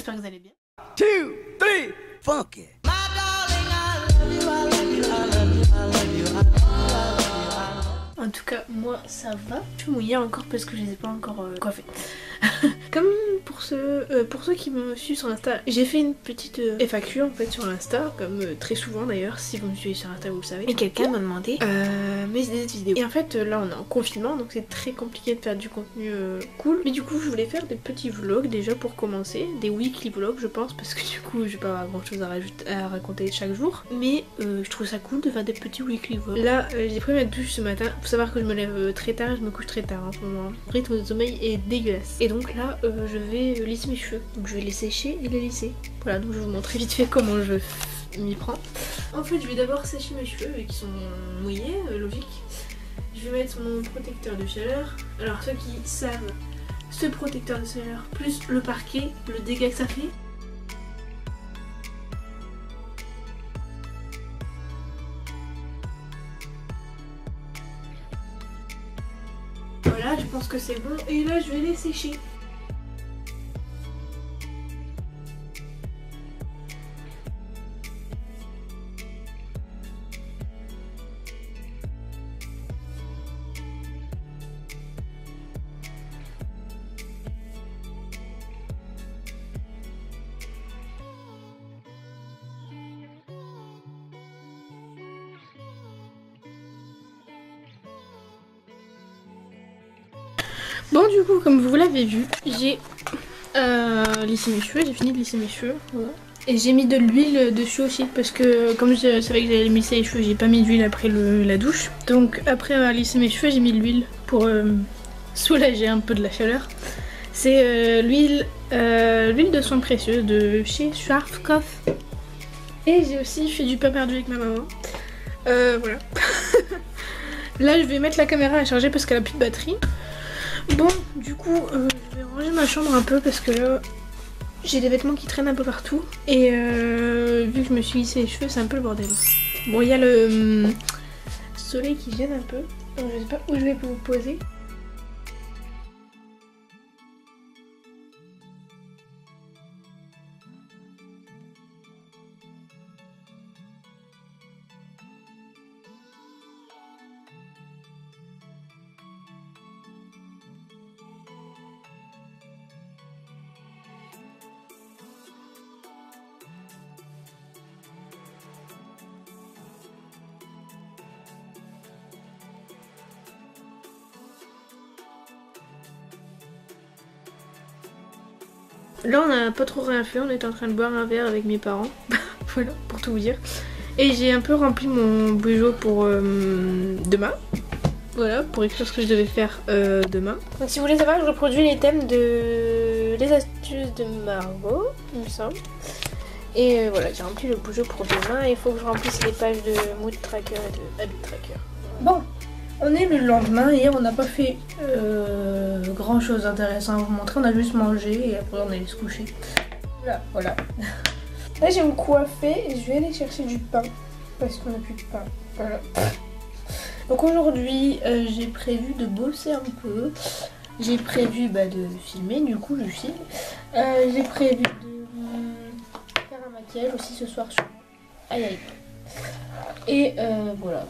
j'espère que vous allez bien. 2, 3, funk it. En tout cas, moi ça va. Je suis mouillée encore parce que je les ai pas encore coiffés. Comme pour ceux qui me suivent sur Insta, j'ai fait une petite FAQ en fait sur Insta, comme très souvent d'ailleurs, si vous me suivez sur Insta vous le savez. Et quelqu'un m'a demandé mes idées de vidéos. Et en fait là on est en confinement donc c'est très compliqué de faire du contenu cool. Mais du coup je voulais faire des petits vlogs déjà pour commencer, des weekly vlogs je pense, parce que du coup j'ai pas grand chose à raconter chaque jour. Mais je trouve ça cool de faire des petits weekly vlogs. Là j'ai pris ma douche ce matin, faut savoir que je me lève très tard et je me couche très tard en ce moment. Le rythme de sommeil est dégueulasse. Et donc là je vais lisser mes cheveux. Donc je vais les sécher et les lisser. Voilà, donc je vais vous montrer vite fait comment je m'y prends. En fait je vais d'abord sécher mes cheveux vu qu'ils sont mouillés, logique. Je vais mettre mon protecteur de chaleur. Alors ceux qui savent, ce protecteur de chaleur plus le parquet, le dégât que ça fait. Voilà, je pense que c'est bon. Et là je vais les sécher. Bon du coup comme vous l'avez vu, j'ai lissé mes cheveux, j'ai fini de lisser mes cheveux. Voilà. Et j'ai mis de l'huile dessus aussi parce que comme je savais que j'allais me lisser les cheveux, j'ai pas mis d'huile après la douche. Donc après avoir lissé mes cheveux, j'ai mis de l'huile pour soulager un peu de la chaleur. C'est l'huile de soin précieux de chez Schwarzkopf. Et j'ai aussi fait du pain perdu avec ma maman. Voilà. Là je vais mettre la caméra à charger parce qu'elle a plus de batterie. Bon, du coup, je vais ranger ma chambre un peu parce que là, j'ai des vêtements qui traînent un peu partout. Et vu que je me suis lissé les cheveux, c'est un peu le bordel. Bon, il y a le soleil qui gêne un peu, donc je sais pas où je vais vous poser. Là on n'a pas trop rien fait, on était en train de boire un verre avec mes parents, voilà pour tout vous dire. Et j'ai un peu rempli mon bureau pour demain, voilà pour écrire ce que je devais faire demain. Donc si vous voulez savoir, je reproduis les thèmes de les astuces de Margot, il me semble. Et voilà, j'ai rempli le bureau pour demain et il faut que je remplisse les pages de mood tracker et de habit tracker. Bon, on est le lendemain, hier on n'a pas fait grand chose d'intéressant à vous montrer, on a juste mangé et après on est allé se coucher. Voilà. Là j'ai me coiffé et je vais aller chercher du pain parce qu'on n'a plus de pain. Voilà. Donc aujourd'hui j'ai prévu de bosser un peu, j'ai prévu de filmer, du coup je filme. J'ai prévu de faire un maquillage aussi ce soir sur moi. Aïe aïe. Et voilà.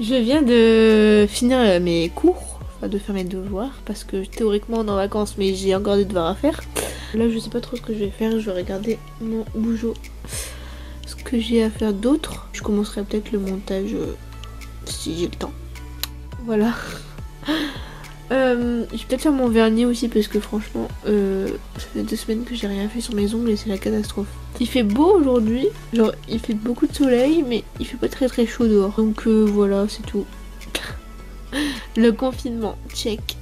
Je viens de finir mes cours, enfin de faire mes devoirs, parce que théoriquement on est en vacances mais j'ai encore des devoirs à faire. Là je sais pas trop ce que je vais faire, je vais regarder mon bougeot, ce que j'ai à faire d'autre. Je commencerai peut-être le montage si j'ai le temps. Voilà. Je vais peut-être faire mon vernis aussi parce que franchement ça fait 2 semaines que j'ai rien fait sur mes ongles et c'est la catastrophe. Il fait beau aujourd'hui, genre il fait beaucoup de soleil mais il fait pas très très chaud dehors. Donc voilà, c'est tout. Le confinement, check.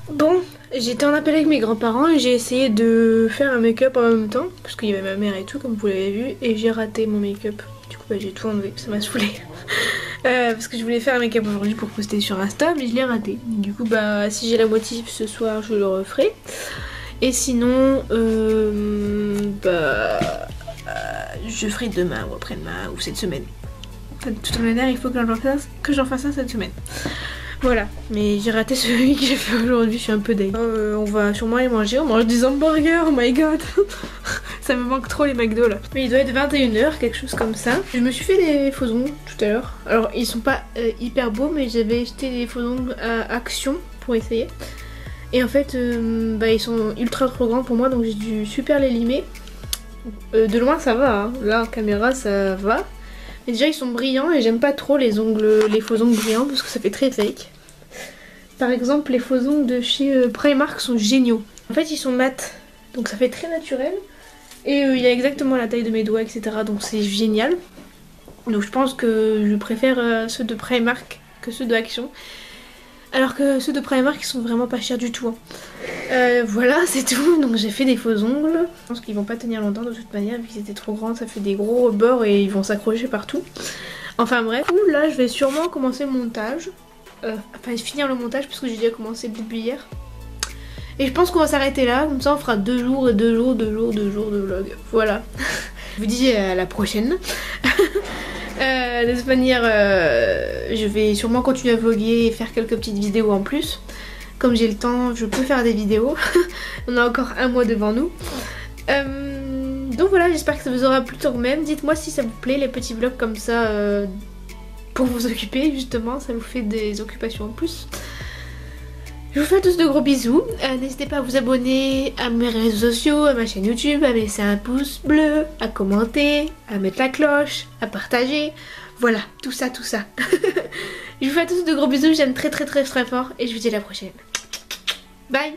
Bon, j'étais en appel avec mes grands-parents et j'ai essayé de faire un make-up en même temps, parce qu'il y avait ma mère et tout, comme vous l'avez vu, et j'ai raté mon make-up. Du coup, bah, j'ai tout enlevé, ça m'a saoulé. Parce que je voulais faire un make-up aujourd'hui pour poster sur Insta, mais je l'ai raté. Du coup, bah, si j'ai la motive ce soir, je le referai. Et sinon, je ferai demain ou après-demain ou cette semaine. De toute manière, il faut que j'en fasse un cette semaine. Voilà, mais j'ai raté celui que j'ai fait aujourd'hui, je suis un peu deg. On va sûrement aller manger, on mange des hamburgers, oh my god. Ça me manque trop les McDo là. Mais il doit être 21h, quelque chose comme ça. Je me suis fait des faux ongles tout à l'heure. Alors ils sont pas hyper beaux, mais j'avais acheté des faux ongles à Action pour essayer. Et en fait, ils sont ultra trop grands pour moi, donc j'ai dû super les limer. De loin ça va, hein. Là en caméra ça va. Mais déjà ils sont brillants et j'aime pas trop les faux ongles brillants parce que ça fait très fake. Par exemple les faux ongles de chez Primark sont géniaux. En fait ils sont mat, donc ça fait très naturel. Et il a exactement la taille de mes doigts, etc. Donc c'est génial. Donc je pense que je préfère ceux de Primark que ceux de Action. Alors que ceux de Primark ils sont vraiment pas chers du tout. Voilà, c'est tout. Donc j'ai fait des faux ongles. Je pense qu'ils vont pas tenir longtemps de toute manière vu qu'ils étaient trop grands. Ça fait des gros bords et ils vont s'accrocher partout. Enfin bref, là je vais sûrement commencer le montage. Enfin finir le montage parce que j'ai déjà commencé depuis hier. Et je pense qu'on va s'arrêter là. Comme ça on fera 2 jours et 2 jours de vlog. Voilà. Je vous dis à la prochaine. De toute manière, je vais sûrement continuer à vlogger et faire quelques petites vidéos en plus. Comme j'ai le temps, je peux faire des vidéos. On a encore un mois devant nous. Donc voilà, j'espère que ça vous aura plu tout de même. Dites-moi si ça vous plaît, les petits vlogs comme ça, pour vous occuper justement. Ça vous fait des occupations en plus. Je vous fais tous de gros bisous. N'hésitez pas à vous abonner à mes réseaux sociaux, à ma chaîne YouTube, à me laisser un pouce bleu, à commenter, à mettre la cloche, à partager. Voilà, tout ça, tout ça. Je vous fais tous de gros bisous, j'aime très fort et je vous dis à la prochaine. Bye.